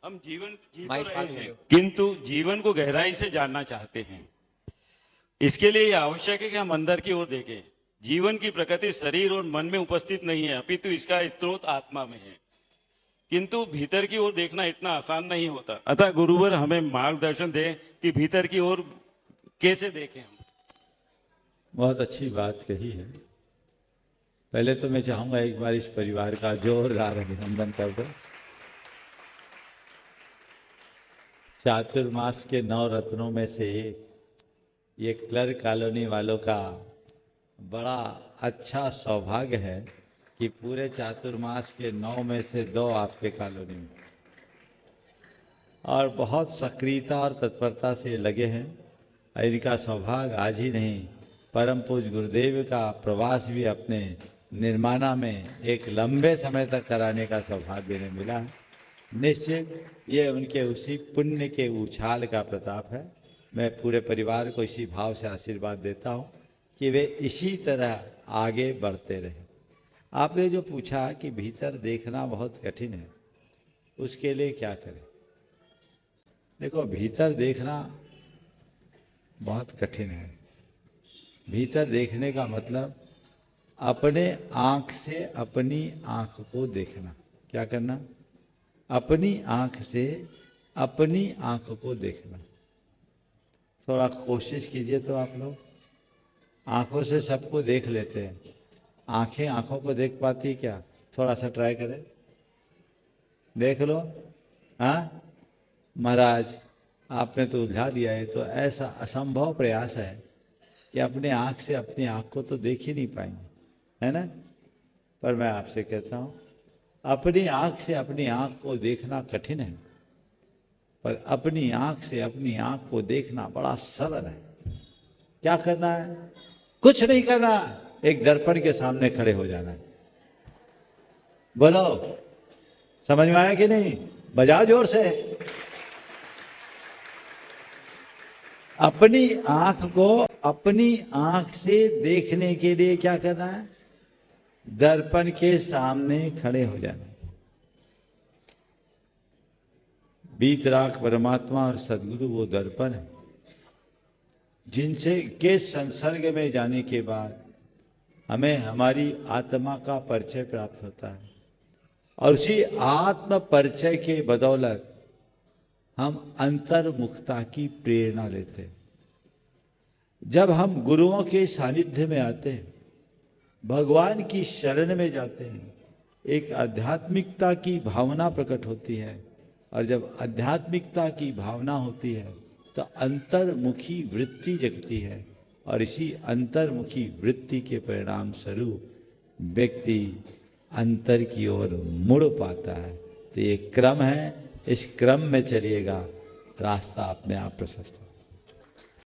हम जीवन जी तो माइक रहे पास हैं, करो। किंतु जीवन को गहराई से जानना चाहते हैं। इसके लिए यह आवश्यक है कि हम अंदर की ओर देखें। जीवन की प्रकृति शरीर और मन में उपस्थित नहीं है, अपितु इसका स्रोत आत्मा में है। किंतु भीतर की ओर देखना इतना आसान नहीं होता। अतः गुरुवर हमें मार्गदर्शन दे कि भीतर की ओर कैसे देखें हम। बहुत अच्छी बात कही है। पहले तो मैं चाहूंगा एक बार इस परिवार का जोरदार अभिनंदन कर दो। चातुर्मास के 9 रत्नों में से एक ये क्लर्क कॉलोनी वालों का बड़ा अच्छा सौभाग्य है कि पूरे चातुर्मास के 9 में से 2 आपके कॉलोनी में, और बहुत सक्रियता और तत्परता से लगे हैं। और इनका सौभाग्य आज ही नहीं, परम पूज्य गुरुदेव का प्रवास भी अपने निर्माणा में एक लंबे समय तक कराने का सौभाग्य इन्हें मिला है। निश्चित ये उनके उसी पुण्य के उछाल का प्रताप है। मैं पूरे परिवार को इसी भाव से आशीर्वाद देता हूँ कि वे इसी तरह आगे बढ़ते रहे। आपने जो पूछा कि भीतर देखना बहुत कठिन है, उसके लिए क्या करें? देखो, भीतर देखना बहुत कठिन है। भीतर देखने का मतलब अपने आँख से अपनी आँख को देखना। क्या करना? अपनी आँख से अपनी आँख को देखना। थोड़ा कोशिश कीजिए तो आप लोग। आँखों से सबको देख लेते हैं, आँखें आँखों को देख पाती क्या? थोड़ा सा ट्राई करें, देख लो। हाँ महाराज, आपने तो उलझा दिया है। तो ऐसा असंभव प्रयास है कि अपने आँख से अपनी आँख को तो देख ही नहीं पाएंगे, है ना? पर मैं आपसे कहता हूँ, अपनी आँख से अपनी आँख को देखना कठिन है, पर अपनी आँख से अपनी आँख को देखना बड़ा सरल है। क्या करना है? कुछ नहीं करना, एक दर्पण के सामने खड़े हो जाना है। बोलो, समझ में आया कि नहीं? बजाओ जोर से। अपनी आँख को अपनी आँख से देखने के लिए क्या करना है? दर्पण के सामने खड़े हो जाना। बीतराग परमात्मा और सदगुरु वो दर्पण है जिनसे के संसर्ग में जाने के बाद हमें हमारी आत्मा का परिचय प्राप्त होता है, और उसी आत्म परिचय के बदौलत हम अंतर्मुखता की प्रेरणा लेते हैं। जब हम गुरुओं के सानिध्य में आते हैं, भगवान की शरण में जाते हैं, एक आध्यात्मिकता की भावना प्रकट होती है। और जब आध्यात्मिकता की भावना होती है तो अंतर्मुखी वृत्ति जगती है, और इसी अंतर्मुखी वृत्ति के परिणाम स्वरूप व्यक्ति अंतर की ओर मुड़ पाता है। तो ये क्रम है, इस क्रम में चलिएगा, रास्ता अपने आप प्रशस्त हो।